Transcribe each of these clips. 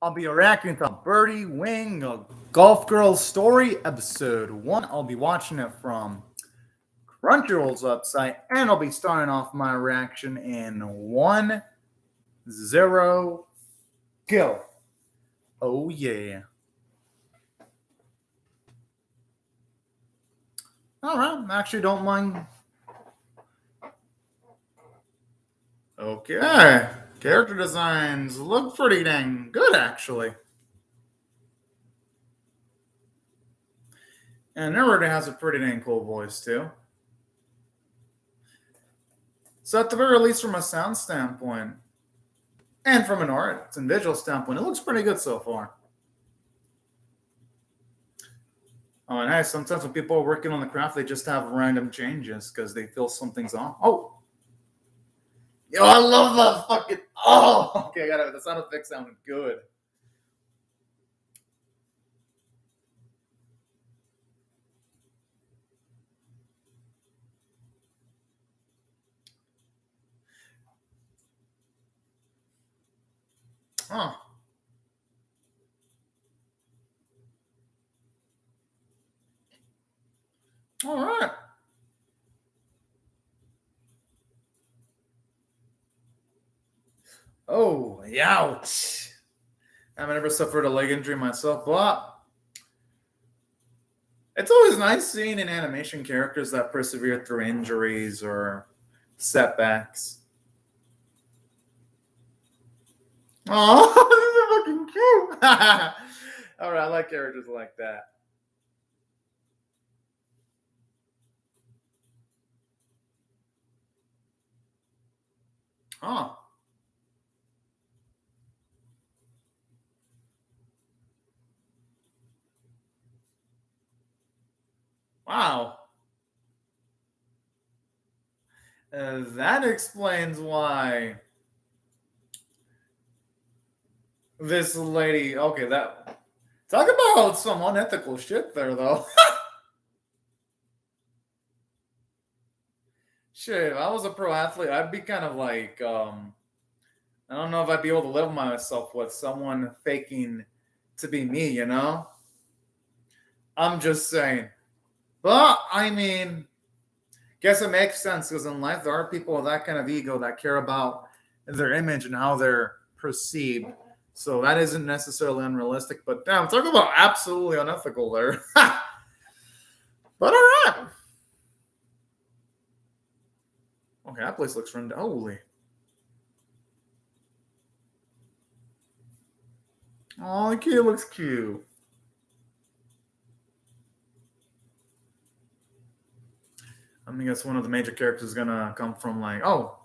I'll be reacting to Birdie Wing, a Golf Girls Story, Episode 1. I'll be watching it from Crunchyroll's website, and I'll be starting off my reaction in 1-0 go. Oh, yeah. Alright, actually don't mind. Okay. Character designs look pretty dang good, actually. And everybody has a pretty dang cool voice, too. So at the very least, from a sound standpoint, and from an art and visual standpoint, it looks pretty good so far. Oh, and hey, sometimes when people are working on the craft, they just have random changes because they feel something's off. Oh! Yo, I love that fucking... Oh! Okay, I got it. The sound effect sounded good. Huh. All right. Oh, ouch. I've never suffered a leg injury myself, but it's always nice seeing in animation characters that persevere through injuries or setbacks. Oh, this is fucking cute. All right, I like characters like that. Huh. Wow. That explains why this lady. Okay, that. Talk about some unethical shit there, though. Shit, if I was a pro athlete, I'd be kind of like, I don't know if I'd be able to live myself with someone faking to be me, you know? I'm just saying. But, I mean, guess it makes sense because in life there are people with that kind of ego that care about their image and how they're perceived. So that isn't necessarily unrealistic. But damn, talk about absolutely unethical there. But all right. Okay, that place looks run. Holy. Oh, the kid looks cute. I mean, guess one of the major characters is gonna come from like, oh,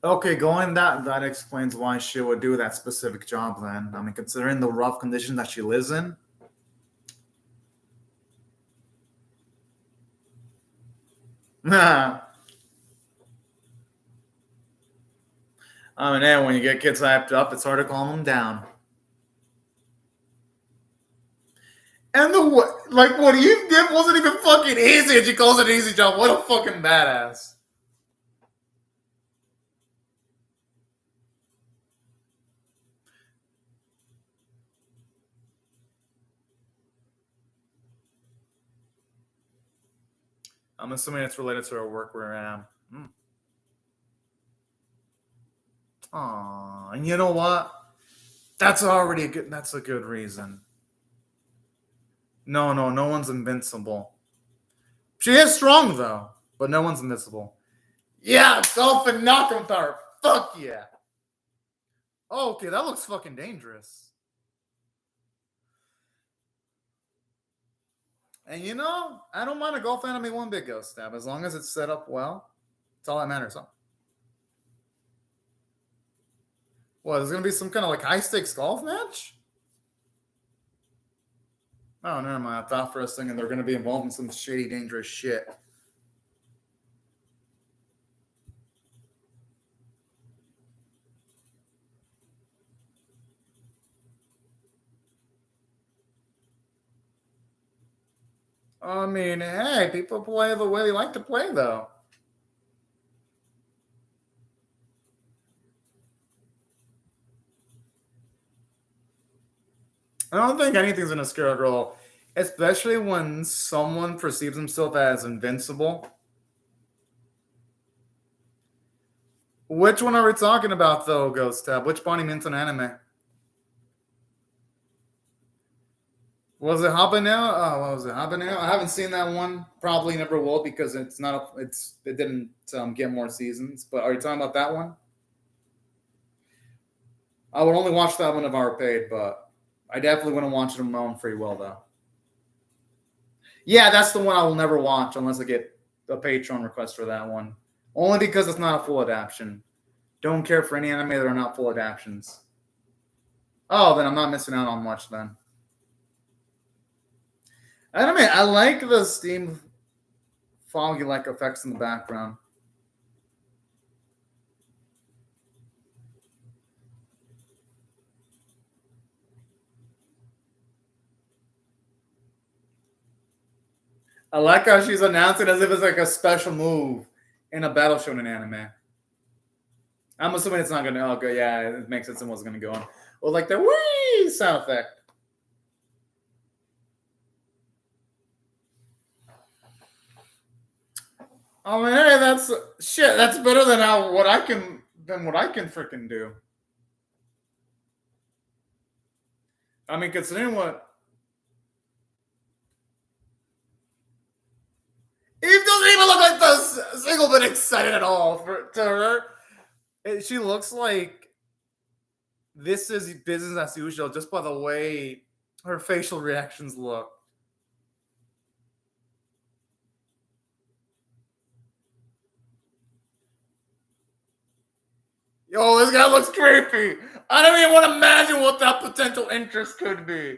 okay, going that explains why she would do that specific job. Then, I mean, considering the rough condition that she lives in. I mean, hey, when you get kids hyped up, it's hard to calm them down. And the what you did wasn't even fucking easy, and she calls it an easy job. What a fucking badass. I'm assuming it's related to her work where I am. Aw, and you know what? That's already a good. That's a good reason. No, no one's invincible. She is strong though, but no one's invincible. Yeah, Dolphin Knock'em Power. Fuck yeah. Oh, okay, that looks fucking dangerous. And you know, I don't mind a golf anime one big ghost stab as long as it's set up well. That's all that matters. Huh? What, there's gonna be some kind of like high stakes golf match? Oh, never mind. I thought for a second they're gonna be involved in some shady, dangerous shit. I mean, hey, people play the way they like to play, though. I don't think anything's gonna scare a girl, especially when someone perceives himself as invincible. Which one are we talking about, though, Ghost Tab? Which Bonnie Mint on anime? Was it Habanero? Oh, what was it? Habanero? I haven't seen that one. Probably never will because it's not. It didn't get more seasons. But are you talking about that one? I would only watch that one if I were paid, but I definitely wouldn't watch it on my own free will, though. Yeah, that's the one I will never watch unless I get a Patreon request for that one. Only because it's not a full adaptation. Don't care for any anime that are not full adaptations. Oh, then I'm not missing out on much then. Anime, I like the steam foggy like effects in the background. I like how she's announcing as if it's like a special move in a battle shonen anime. I'm assuming it's not gonna. Oh, good. Yeah, it makes sense. It wasn't gonna go on. Well, like the wee sound effect. Oh man, hey, that's shit. That's better than what I can freaking do. I mean, considering what he doesn't even look like the single bit excited at all to her. She looks like this is business as usual just by the way her facial reactions look. Yo, this guy looks creepy. I don't even want to imagine what that potential interest could be.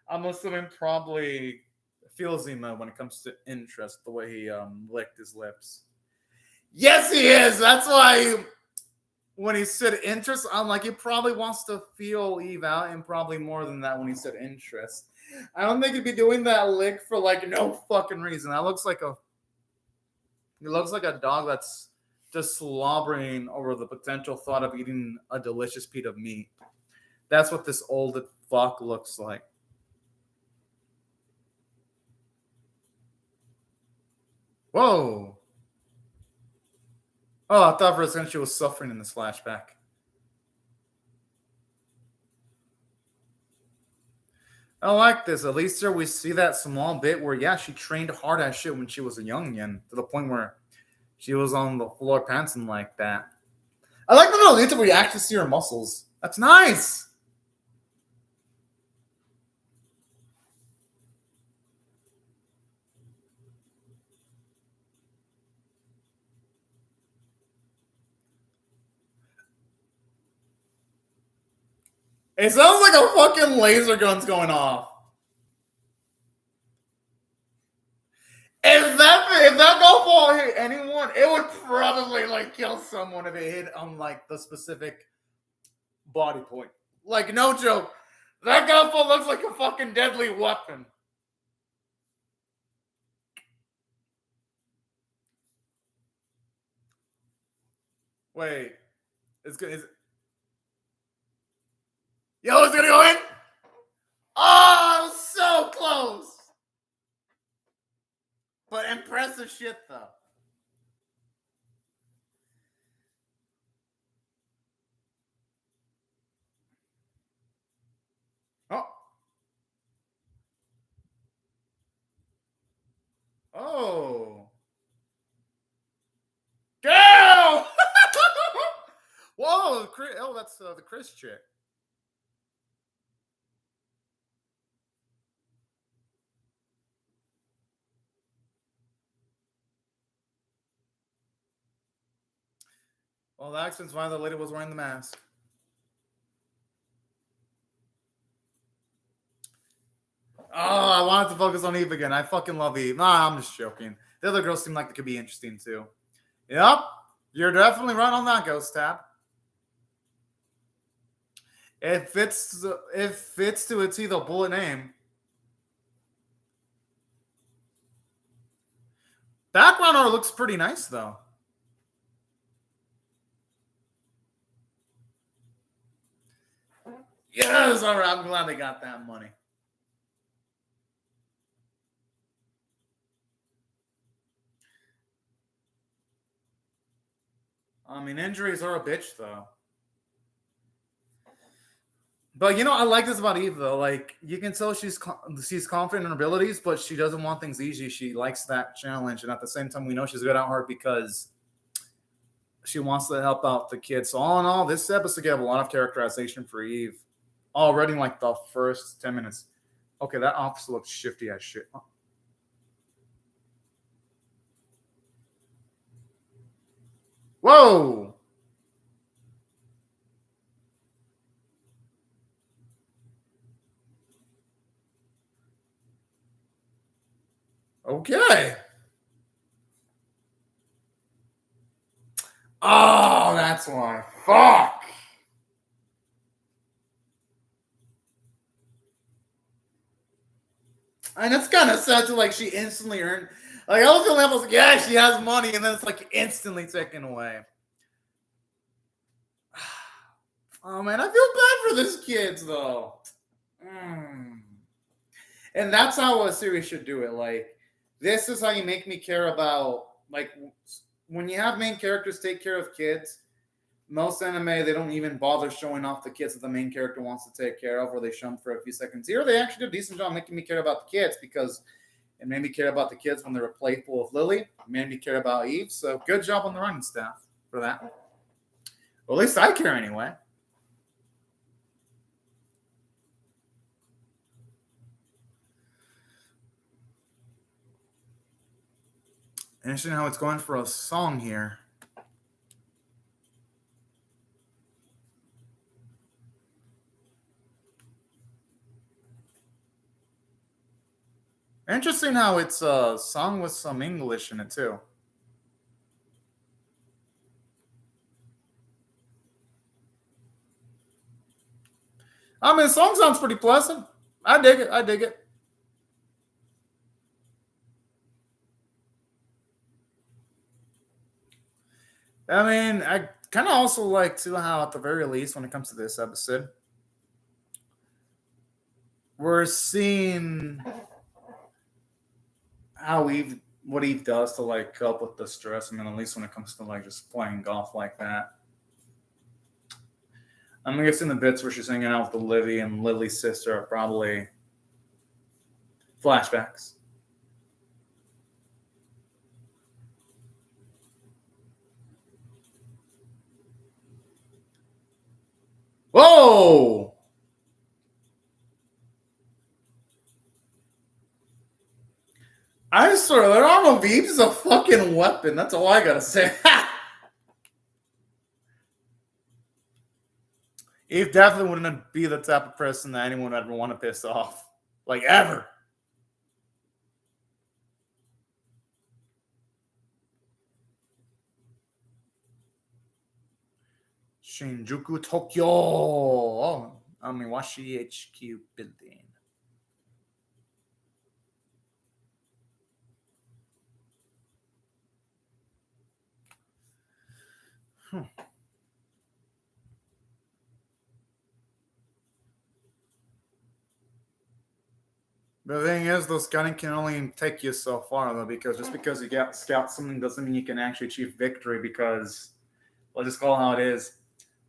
I'm assuming probably feels emo when it comes to interest, the way he licked his lips. Yes, he is. That's why when he said interest, I'm like, he probably wants to feel Eve out, and probably more than that when he said interest. I don't think he'd be doing that lick for like no fucking reason. That looks like a dog that's just slobbering over the potential thought of eating a delicious piece of meat. That's what this old fuck looks like. Whoa. Oh, I thought for a second she was suffering in this flashback. I like this. At least there we see that small bit where, yeah, she trained hard as shit when she was a youngin, to the point where she was on the floor pantsing like that. I like the little detail where you actually see her muscles. That's nice. It sounds like a fucking laser gun's going off. If that golf ball hit anyone, it would probably like kill someone if it hit on like the specific body point. Like no joke, that golf ball looks like a fucking deadly weapon. Wait, it's good. Yo, it's gonna go in. Oh, so close. But impressive shit though. Oh. Oh. Go! Whoa! Oh, that's the Chris chick. Well, that explains why the lady was wearing the mask. Oh, I wanted to focus on Eve again. I fucking love Eve. Nah, I'm just joking. The other girls seem like they could be interesting too. Yep, you're definitely right on that, Ghost Tab. It fits to its either bullet name. Background art looks pretty nice though. Yes, all right. I'm glad they got that money. I mean, injuries are a bitch, though. But you know, I like this about Eve though. Like you can tell she's confident in her abilities, but she doesn't want things easy. She likes that challenge, and at the same time, we know she's good at heart because she wants to help out the kids. So all in all, this episode gave a lot of characterization for Eve already in like the first 10 minutes. Okay, that officer looks shifty as shit. Whoa. Okay. Oh, that's why. Fuck. And it's kind of sad to like she instantly earned. Like I was feeling, I was like, yeah, she has money, and then it's like instantly taken away. Oh man, I feel bad for this kids though. Mm. And that's how a series should do it. Like, this is how you make me care about like when you have main characters take care of kids. Most anime, they don't even bother showing off the kids that the main character wants to take care of, or they show them for a few seconds. Here, they actually did a decent job making me care about the kids because it made me care about the kids when they were playful with Lily. It made me care about Eve. So good job on the writing staff for that. Well, at least I care anyway. Interesting how it's going for a song here. Interesting how it's a song with some English in it too. I mean, the song sounds pretty pleasant. I dig it. I dig it. I mean, I kind of also like too how, at the very least, when it comes to this episode, we're seeing how what Eve does to like cope with the stress. I mean, at least when it comes to like just playing golf like that. I'm guessing the bits where she's hanging out with the Livy and Lily's sister are probably flashbacks. Whoa! I swear, that arm of Eve is a fucking weapon. That's all I gotta say. Eve definitely wouldn't be the type of person that anyone would ever want to piss off. Like, ever. Shinjuku, Tokyo. Oh, Amiwashi HQ building. The thing is, though, scouting can only take you so far, though, because just because you get scout something doesn't mean you can actually achieve victory. Because let's just call it how it is.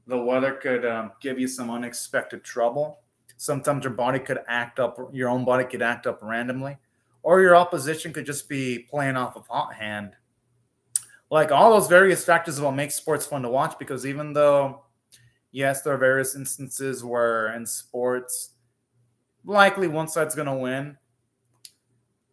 The weather could give you some unexpected trouble. Sometimes your own body could act up randomly, or your opposition could just be playing off of hot hand. Like all those various factors of what makes sports fun to watch. Because even though, yes, there are various instances where in sports, likely one side's going to win.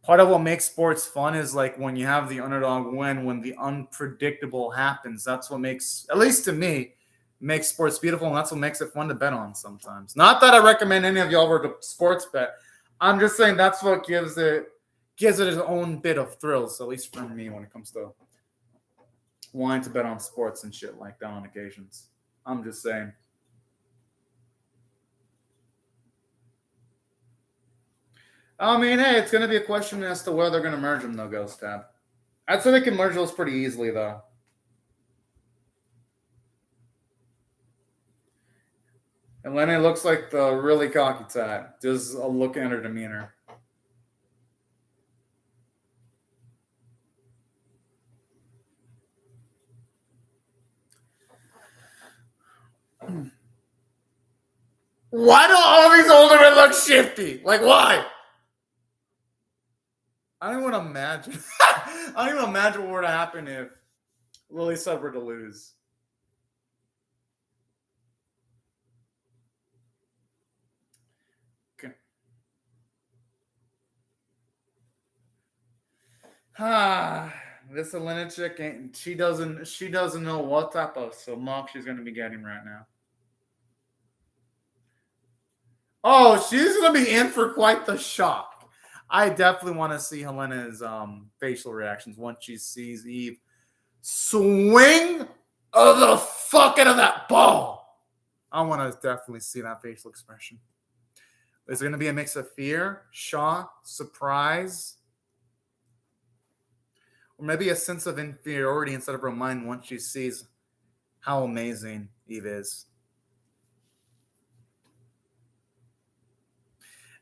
Part of what makes sports fun is like when you have the underdog win, when the unpredictable happens. That's what makes, at least to me, makes sports beautiful, and that's what makes it fun to bet on sometimes. Not that I recommend any of y'all were to sports bet. I'm just saying that's what gives it its own bit of thrills, at least for me, when it comes to wanting to bet on sports and shit like that on occasions. I'm just saying. I mean, hey, it's going to be a question as to whether they're going to merge them, though, Ghost Tab. I'd say they can merge those pretty easily, though. And Lenny looks like the really cocky type. Just a look at her demeanor. Why do all these older men look shifty? Like, why? I don't even imagine. I don't even imagine what would happen if Lily Sub were to lose. Okay. This Elena chick ain't. She doesn't know what type of smoke she's gonna be getting right now. Oh, she's gonna be in for quite the shock. I definitely want to see Helena's facial reactions once she sees Eve swing the fuck out of that ball. I want to definitely see that facial expression. Is it going to be a mix of fear, shock, surprise, or maybe a sense of inferiority inside of her mind once she sees how amazing Eve is?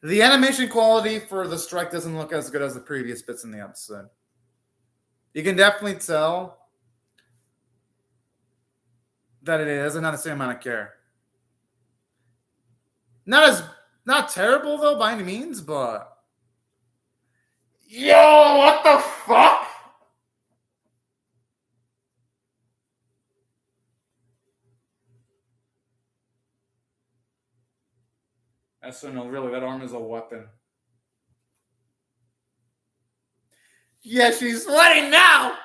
The animation quality for the strike doesn't look as good as the previous bits in the episode. You can definitely tell that it is, and not the same amount of care. Not terrible though by any means, but yo, what the fuck? So no, really, that arm is a weapon. Yeah, she's sweating now.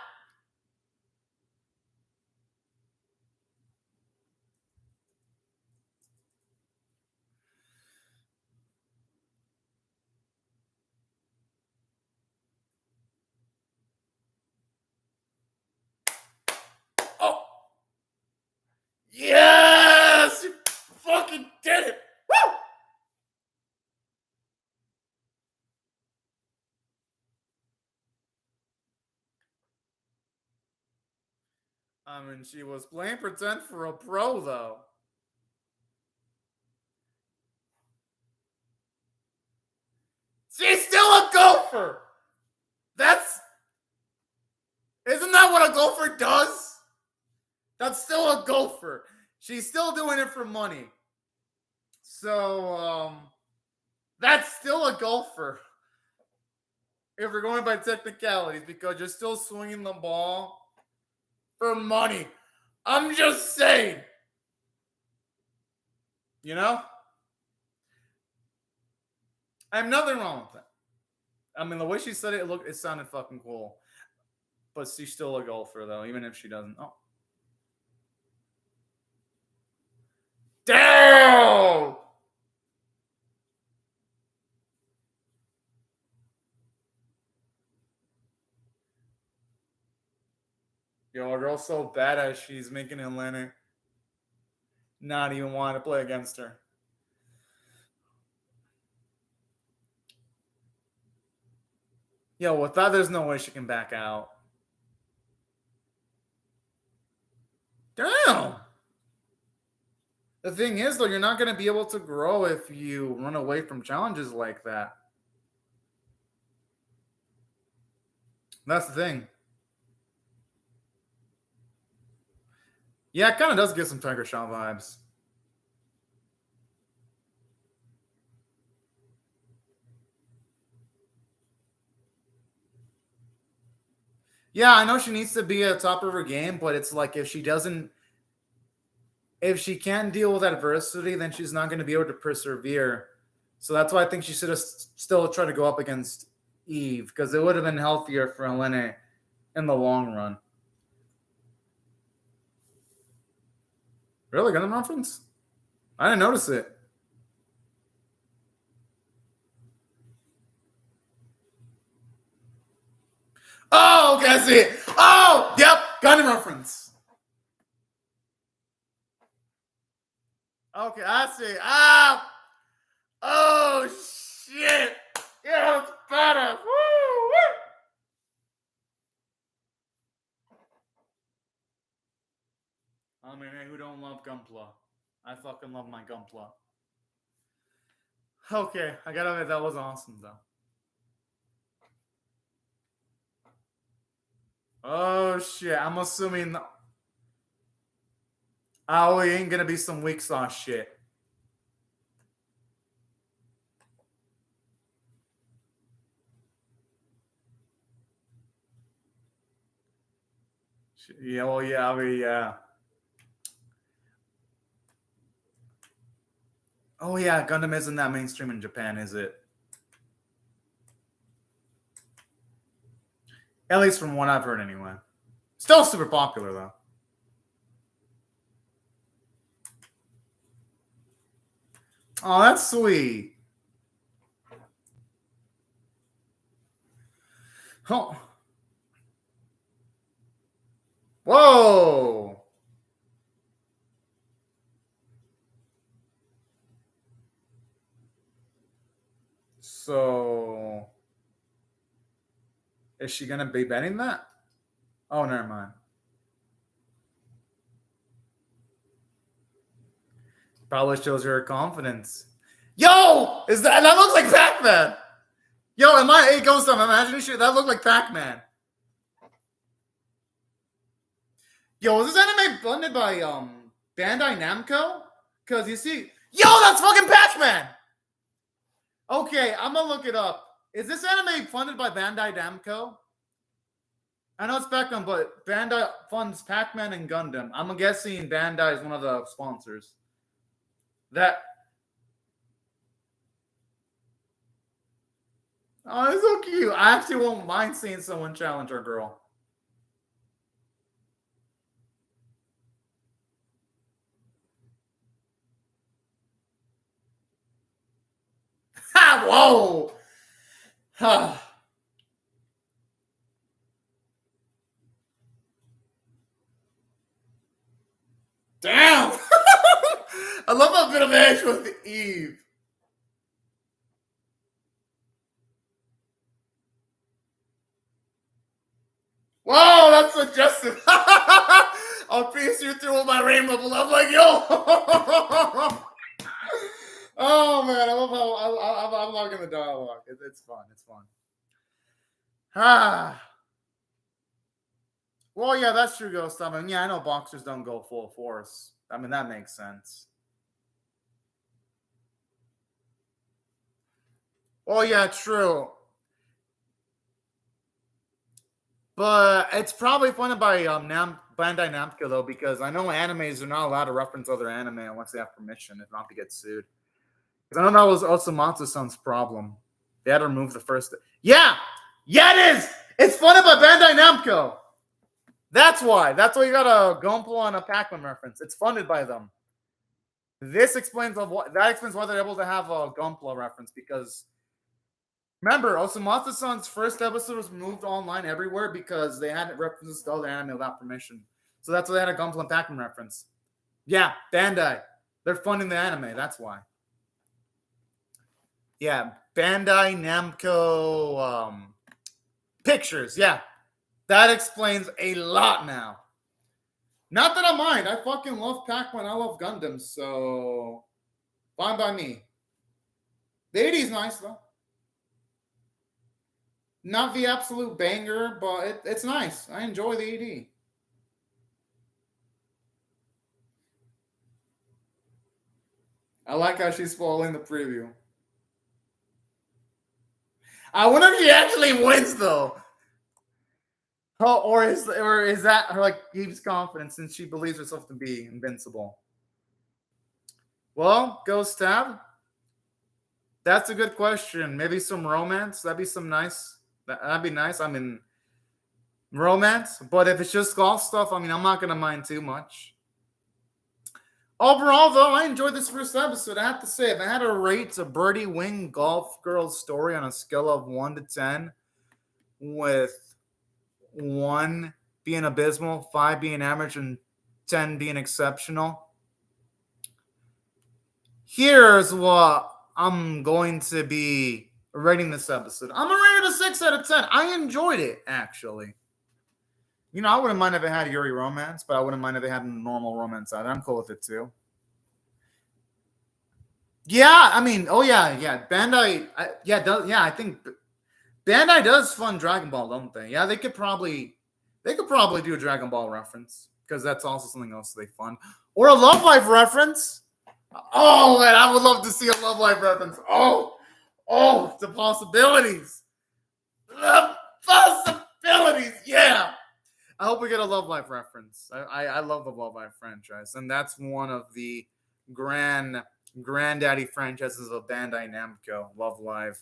Oh, yes, you fucking did it. Woo! I mean, she was playing pretend for a pro, though. She's still a gopher. Isn't that what a gopher does? That's still a gopher. She's still doing it for money. So, that's still a gopher. If we're going by technicalities, because you're still swinging the ball for money. I'm just saying. You know? I have nothing wrong with that. I mean, the way she said it, it sounded fucking cool. But she's still a golfer, though, even if she doesn't. Oh. Damn! Yo, a girl's so badass, she's making Atlanta not even want to play against her. Yo, with that, there's no way she can back out. Damn! The thing is, though, you're not going to be able to grow if you run away from challenges like that. That's the thing. Yeah, it kind of does give some Tiger Shot vibes. Yeah, I know she needs to be at the top of her game, but it's like if she can't deal with adversity, then she's not going to be able to persevere. So that's why I think she should have still tried to go up against Eve, because it would have been healthier for Elena in the long run. Really? Gundam reference? I didn't notice it. Oh, okay, I see it. Oh, yep, Gundam reference. Okay, I see. Ah! Oh, shit! Yeah, that's badass. Woo! Woo! I mean, hey, who don't love Gunpla? I fucking love my Gunpla. Okay, I gotta admit, that was awesome, though. Oh, shit. I'm assuming... Oh, it ain't gonna be some weak sauce shit. Yeah, well, yeah, yeah. Oh yeah, Gundam isn't that mainstream in Japan, is it? At least from what I've heard, anyway. Still super popular though. Oh, that's sweet. Oh. Whoa. So, is she gonna be betting that? Oh, never mind. Probably shows her confidence. Yo, is that looks like Pac-Man? Yo, am I? It goes down. Imagine shit. That looked like Pac-Man. Yo, is this anime funded by Bandai Namco? Cause you see, yo, that's fucking Pac-Man. Okay, I'm gonna look it up. Is this anime funded by Bandai Namco? I know it's Pac-Man, but Bandai funds Pac-Man and Gundam. I'm guessing Bandai is one of the sponsors. That. Oh, it's so cute. I actually won't mind seeing someone challenge our girl. Ha! Whoa! Damn! I love a bit of edge with Eve. Whoa, that's suggestive. I'll piece you through with my rain level. I'm like, yo. Oh man, I love how I'm liking the dialogue. It's fun. It's fun. Ah. Well, yeah, that's true, Ghost. I mean, yeah, I know boxers don't go full force. I mean, that makes sense. Oh yeah, true. But it's probably funded by Bandai Namco though, because I know animes are not allowed to reference other anime unless they have permission, if not to get sued. Because I know that was Osamatsu-san's problem. They had to remove the first. Yeah, yeah, it is. It's funded by Bandai Namco. That's why. That's why you got a Gunpla and a Pac-Man reference. It's funded by them. This explains that explains why they're able to have a Gunpla reference, because remember, Osamatsu-san's first episode was moved online everywhere because they had references to other anime without permission. So that's why they had a Gunpla and Pac-Man reference. Yeah, Bandai. They're funding the anime. That's why. Yeah, Bandai Namco Pictures. Yeah, that explains a lot now. Not that I mind. I fucking love Pac-Man. I love Gundam. So, fine by me. The 80's nice, though. Not the absolute banger, but it's nice. I enjoy the 80. I like how she's spoiling the preview. I wonder if she actually wins, though. Oh, or is that her like Eve's confidence since she believes herself to be invincible? Well, Ghost Tab. That's a good question. Maybe some romance. That'd be some nice. That'd be nice. I mean, romance. But if it's just golf stuff, I mean, I'm not gonna mind too much. Overall, though, I enjoyed this first episode. I have to say, if I had to rate a Birdie Wing Golf Girl's story on a scale of 1 to 10, with 1 being abysmal, 5 being average, and 10 being exceptional, here's what I'm going to be rating this episode. I'm going to rate it a 6 out of 10. I enjoyed it, actually. You know, I wouldn't mind if it had Yuri romance, but I wouldn't mind if it had a normal romance either. I'm cool with it, too. Yeah, I mean, oh, yeah. Bandai, I think Bandai does fund Dragon Ball, don't they? Yeah, they could probably do a Dragon Ball reference. because that's also something else they fund. Or a Love Life reference. Oh, man, I would love to see a Love Life reference. Oh, the possibilities. The possibilities, yeah. I hope we get a Love Life reference. I love the Love Life franchise, and that's one of the granddaddy franchises of Bandai Namco. Love Life.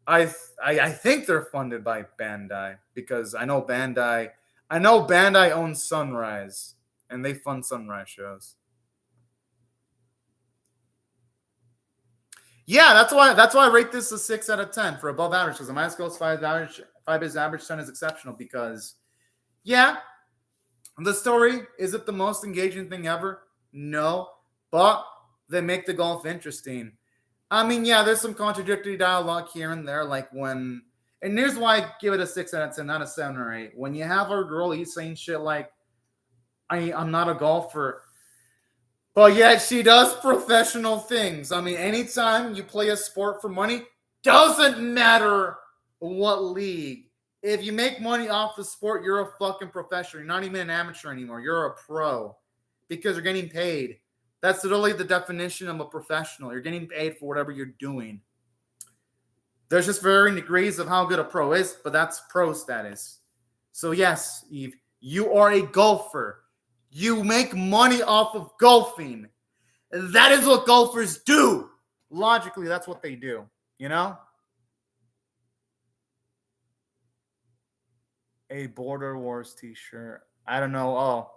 I think they're funded by Bandai because I know Bandai owns Sunrise, and they fund Sunrise shows. Yeah, that's why I rate this a 6 out of 10 for above average, because the minus goes 5 is average, 10 is exceptional, because yeah, the story, is it the most engaging thing ever? No, but they make the golf interesting. I mean, yeah, there's some contradictory dialogue here and there, like when, and here's why I give it a 6 out of 10, not a 7 or 8. When you have our girl, he's saying shit like, I'm not a golfer, but yet she does professional things. I mean, anytime you play a sport for money, doesn't matter what league. If you make money off the sport, you're a fucking professional. You're not even an amateur anymore. You're a pro because you're getting paid. That's literally the definition of a professional. You're getting paid for whatever you're doing. There's just varying degrees of how good a pro is, but that's pro status. So yes, Eve, you are a golfer. You make money off of golfing. That is what golfers do. Logically, that's what they do, you know? A Border Wars t-shirt. I don't know. Oh,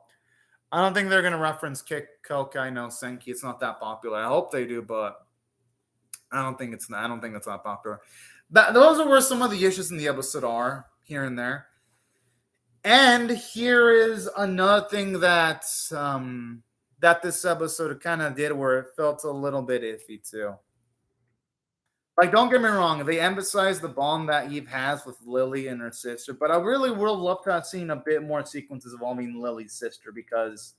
I don't think they're going to reference Kick Kokai no Senki. It's not that popular. I hope they do, but I don't think it's that popular. Those were some of the issues in the episode are here and there. And here is another thing that that this episode kind of did where it felt a little bit iffy too. Like, don't get me wrong, they emphasize the bond that Eve has with Lily and her sister, but I really would love to have seen a bit more sequences involving Lily's sister, because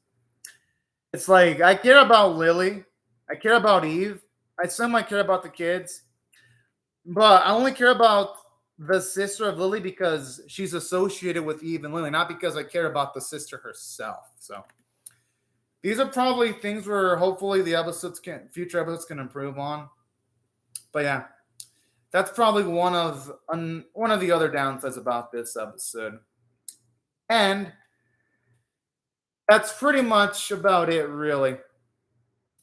it's like, I care about Lily, I care about Eve, I semi care about the kids, but I only care about the sister of Lily because she's associated with Eve and Lily, not because I care about the sister herself. So these are probably things where hopefully the future episodes can improve on. But yeah, that's probably one of the other downsides about this episode. And that's pretty much about it, really,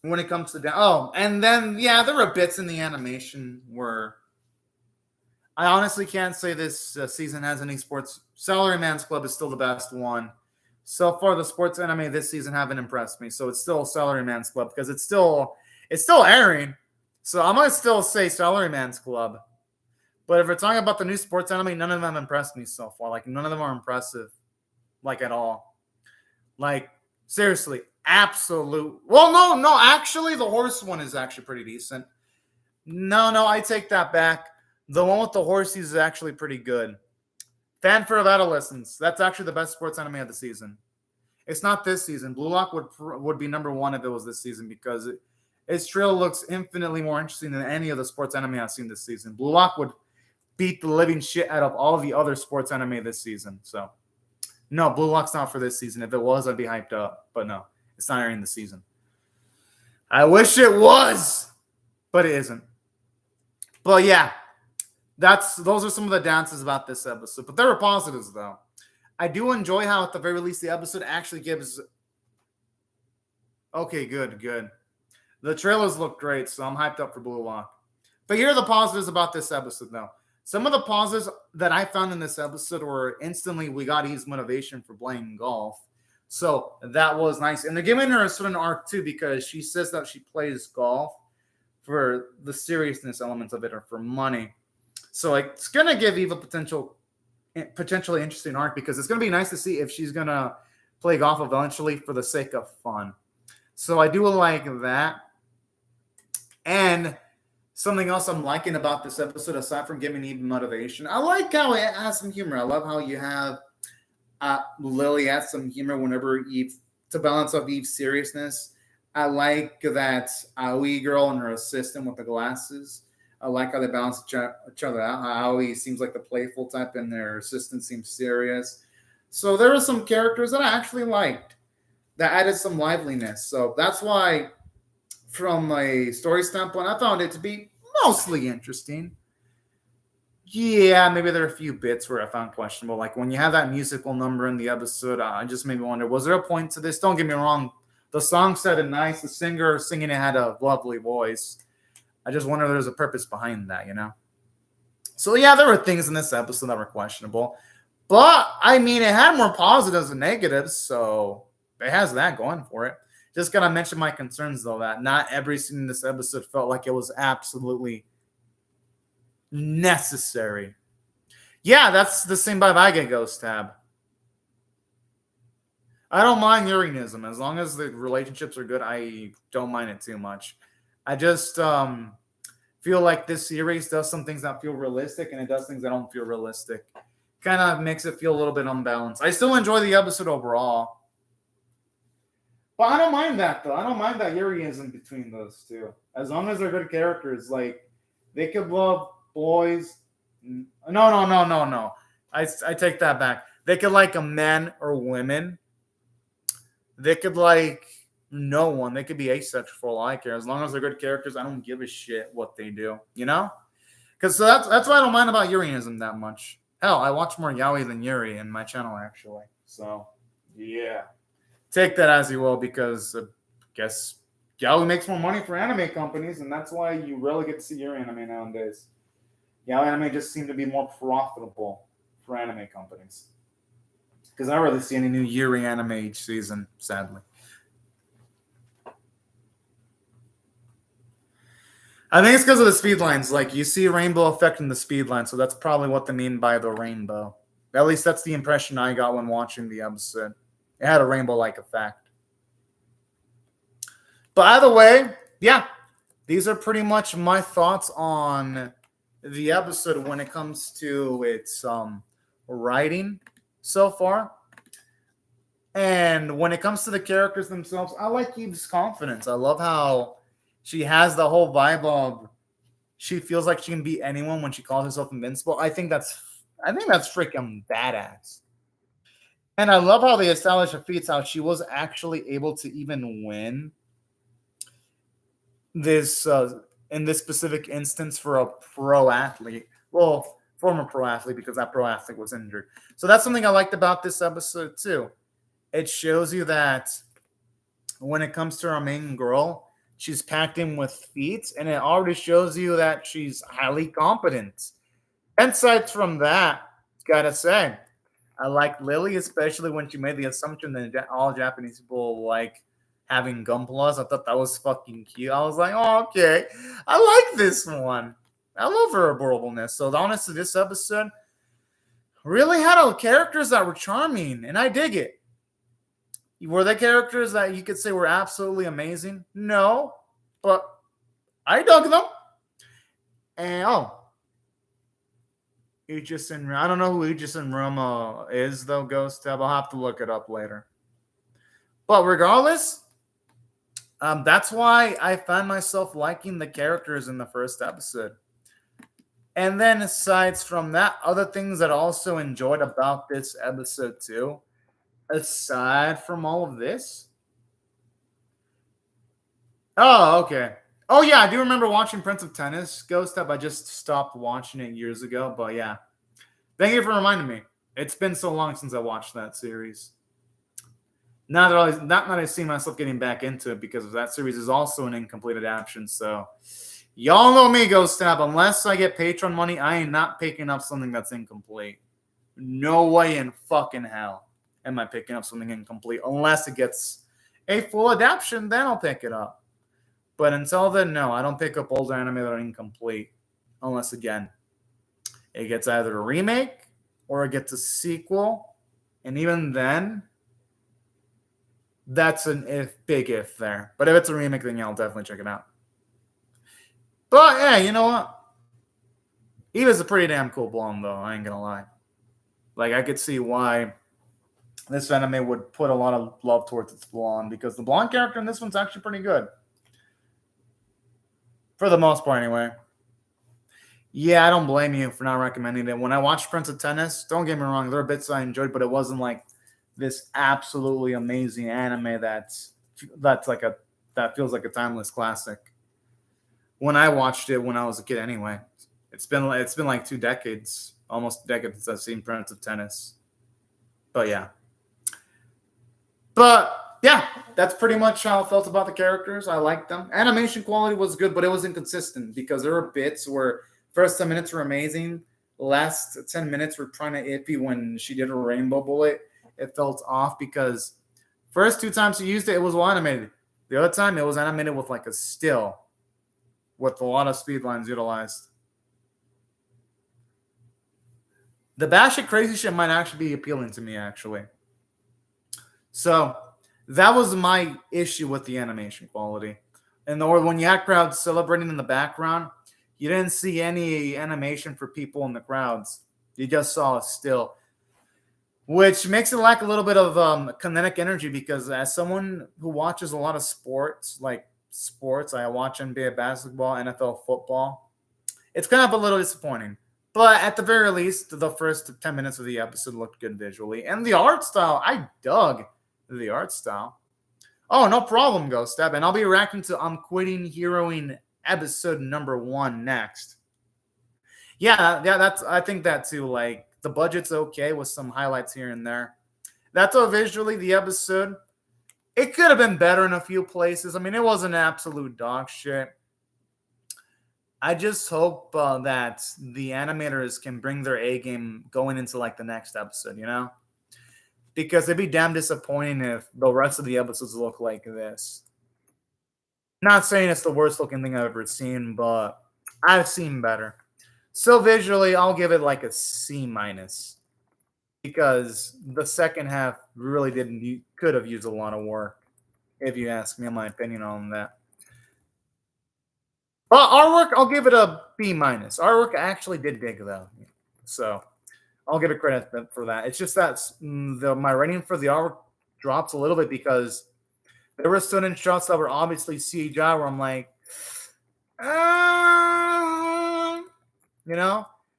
when it comes to and then yeah, there were bits in the animation where I honestly can't say this season has any sports. Salaryman's Club is still the best one. So far, the sports anime this season haven't impressed me. So it's still Salaryman's Club because it's still airing. So I'm going to still say Salaryman's Club. But if we're talking about the new sports anime, none of them impressed me so far. Like, none of them are impressive. Like, at all. Like, seriously. Absolute. Well, no. Actually, the horse one is actually pretty decent. No, I take that back. The one with the horses is actually pretty good. Fanfare of Adolescence. That's actually the best sports anime of the season. It's not this season. Blue Lock would be number one if it was this season because its trail looks infinitely more interesting than any of the sports anime I've seen this season. Blue Lock would beat the living shit out of all the other sports anime this season. So, no, Blue Lock's not for this season. If it was, I'd be hyped up. But no, it's not airing this season. I wish it was, but it isn't. But yeah. Those are some of the downsides about this episode, but there were positives though. I do enjoy how at the very least the episode actually gives. Okay, good. The trailers look great, so I'm hyped up for Blue Lock. But here are the positives about this episode though. Some of the positives that I found in this episode were instantly we got Eve's motivation for playing golf. So that was nice. And they're giving her a certain arc too because she says that she plays golf for the seriousness elements of it or for money. So it's going to give Eve a potentially interesting arc because it's going to be nice to see if she's going to play golf eventually for the sake of fun. So I do like that. And something else I'm liking about this episode, aside from giving Eve motivation, I like how it has some humor. I love how you have Lily add some humor whenever Eve, to balance off Eve's seriousness. I like that Aoi girl and her assistant with the glasses. I like how they balance each other out. Aoi seems like the playful type and their assistant seems serious. So there are some characters that I actually liked. that added some liveliness. So that's why, from a story standpoint, I found it to be mostly interesting. Yeah, maybe there are a few bits where I found questionable. Like when you have that musical number in the episode, I just made me wonder, was there a point to this? Don't get me wrong. The song sounded nice. The singer singing it had a lovely voice. I just wonder if there's a purpose behind that, you know? So yeah, there were things in this episode that were questionable. But I mean, it had more positives than negatives, so it has that going for it. Just gotta mention my concerns though, that not every scene in this episode felt like it was absolutely necessary. Yeah, that's the same vibe I get, Ghost Tab. I don't mind Urianism as long as the relationships are good. I don't mind it too much. I just feel like this series does some things that feel realistic, and it does things that don't feel realistic. Kind of makes it feel a little bit unbalanced. I still enjoy the episode overall, but I don't mind that though. I don't mind that Urianism between those two, as long as they're good characters. Like they could love boys. No, no, no, no, no. I take that back. They could like a men or women. They could like no one. They could be asexual for all I care. As long as they're good characters, I don't give a shit what they do. You know? Because so that's why I don't mind about Urianism that much. Hell, I watch more Yaoi than Yuri in my channel actually. So yeah, take that as you will, because I guess Yaoi makes more money for anime companies, and that's why you rarely get to see Yuri anime nowadays. Yaoi anime just seem to be more profitable for anime companies. Because I rarely see any new Yuri anime each season, sadly. I think it's because of the speed lines. Like, you see rainbow affecting the speed line, so that's probably what they mean by the rainbow. At least that's the impression I got when watching the episode. It had a rainbow-like effect. But either way, yeah, these are pretty much my thoughts on the episode when it comes to its writing so far. And when it comes to the characters themselves, I like Eve's confidence. I love how she has the whole vibe of she feels like she can beat anyone when she calls herself invincible. I think that's freaking badass. And I love how they establish her feats, how she was actually able to even win this in this specific instance for a pro athlete. Well, former pro athlete, because that pro athlete was injured. So that's something I liked about this episode too. It shows you that when it comes to our main girl, she's packed in with feats, and it already shows you that she's highly competent. Insights from that, gotta say, I like Lily, especially when she made the assumption that all Japanese people like having gunplas. I thought that was fucking cute. I was like, oh, okay. I like this one. I love her adorableness. So honestly, this episode really had characters that were charming, and I dig it. Were they characters that you could say were absolutely amazing? No, but I dug them. And Ichisen, I don't know who Ichisen Roma is though, Ghost Tab. I'll have to look it up later. But regardless, that's why I found myself liking the characters in the first episode. And then aside from that, other things that I also enjoyed about this episode too, aside from all of this. Oh, okay. Oh yeah, I do remember watching Prince of Tennis, Ghost Up. I just stopped watching it years ago, but yeah. Thank you for reminding me. It's been so long since I watched that series. Now that I see myself getting back into it, because that series is also an incomplete adaptation. So y'all know me, Ghost Tab. Unless I get Patreon money, I ain't not picking up something that's incomplete. No way in fucking hell am I picking up something incomplete. Unless it gets a full adaptation, then I'll pick it up. But until then, no, I don't pick up old anime that are incomplete. Unless, again, it gets either a remake or it gets a sequel. And even then, that's an big if there. But if it's a remake, then yeah, I'll definitely check it out. But yeah, you know what? Eva's a pretty damn cool blonde, though. I ain't gonna lie. Like, I could see why this anime would put a lot of love towards its blonde, because the blonde character in this one's actually pretty good. For the most part, anyway. Yeah, I don't blame you for not recommending it. When I watched Prince of Tennis, don't get me wrong, there are bits I enjoyed, but it wasn't like this absolutely amazing anime that's like a that feels like a timeless classic. When I watched it when I was a kid, anyway, it's been like 2 decades, almost a decade since I've seen Prince of Tennis. But yeah, but yeah, that's pretty much how I felt about the characters. I liked them. Animation quality was good, but it was inconsistent because there were bits where first 10 minutes were amazing, last 10 minutes were kind of iffy. When she did a rainbow bullet, it felt off because first two times she used it, it was well animated. The other time, it was animated with like a still, with a lot of speed lines utilized. The batshit crazy shit might actually be appealing to me, actually. So that was my issue with the animation quality. And or when you had crowds celebrating in the background, you didn't see any animation for people in the crowds. You just saw a still, which makes it lack a little bit of kinetic energy. Because as someone who watches a lot of sports, I watch NBA basketball, NFL football. It's kind of a little disappointing. But at the very least, the first 10 minutes of the episode looked good visually. And the art style, I dug the art style. Oh, no problem, Ghost Step. And I'll be reacting to I'm Quitting Heroing episode number 1 next. Yeah, that's I think that too. Like the budget's okay with some highlights here and there. That's how visually the episode. It could have been better in a few places. I mean, it wasn't absolute dog shit. I just hope that the animators can bring their A game going into like the next episode, because it'd be damn disappointing if the rest of the episodes look like this. Not saying it's the worst looking thing I've ever seen, but I've seen better. So visually, I'll give it like a C minus, because the second half really could have used a lot of work, if you ask me my opinion on that. Well, artwork, I'll give it a B minus. Artwork actually did dig though, so I'll give it credit for that. It's just that my rating for the artwork drops a little bit because there were certain shots that were obviously CGI where I'm like,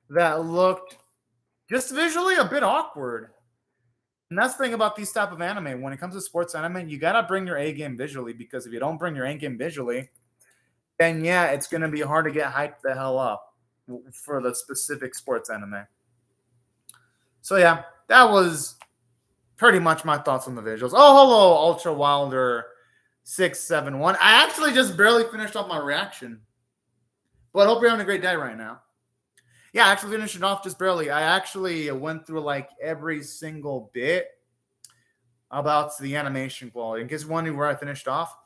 that looked just visually a bit awkward. And that's the thing about these type of anime. When it comes to sports anime, you gotta bring your A game visually, because if you don't bring your A game visually, then yeah, it's gonna be hard to get hyped the hell up for the specific sports anime. So yeah, that was pretty much my thoughts on the visuals. Oh, hello, Ultra Wilder 671. I actually just barely finished off my reaction, but I hope you're having a great day right now. Yeah, I actually finished it off just barely. I actually went through like every single bit about the animation quality. In case you're wondering where I finished off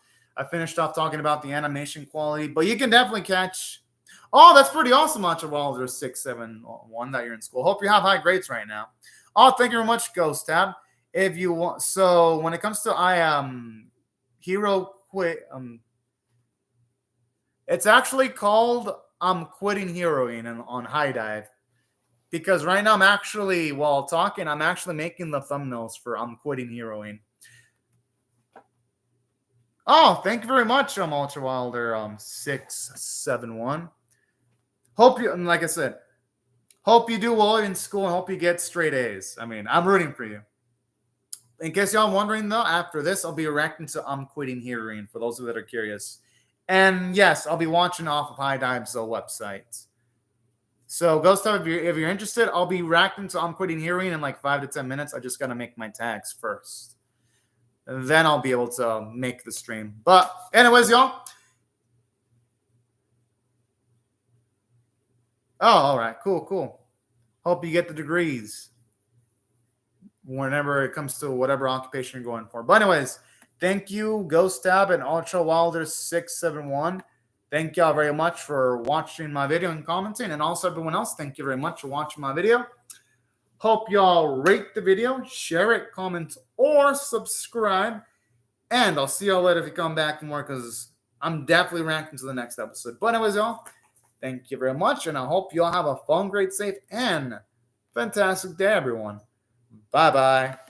talking about the animation quality, but you can definitely catch. Oh, that's pretty awesome, Ultra Wilder 671, that you're in school. Hope you have high grades right now. Oh, thank you very much, Ghost Tab. If you want, so when it comes to Hero Quit, it's actually called I'm Quitting Heroing on High Dive, because right now while talking, I'm actually making the thumbnails for I'm Quitting Heroing. Oh, thank you very much, Ultra Wilder 671. Hope you, like I said, hope you do well in school and hope you get straight A's. I mean, I'm rooting for you. In case y'all wondering, though, after this, I'll be reacting to I'm Quitting Heroing, for those of you that are curious. And yes, I'll be watching off of High Dive's website. So, Ghost Type, if you're interested, I'll be reacting to I'm Quitting Heroing in like 5 to 10 minutes. I just got to make my tags first. Then I'll be able to make the stream. But anyways, y'all. Oh, all right. Cool. Hope you get the degrees whenever it comes to whatever occupation you're going for. But anyways, thank you, Ghost Tab and Ultra Wilder 671. Thank y'all very much for watching my video and commenting. And also everyone else, thank you very much for watching my video. Hope y'all rate the video, share it, comment, or subscribe. And I'll see y'all later if you come back for more, because I'm definitely reacting to the next episode. But anyways, y'all, thank you very much. And I hope y'all have a fun, great, safe, and fantastic day, everyone. Bye-bye.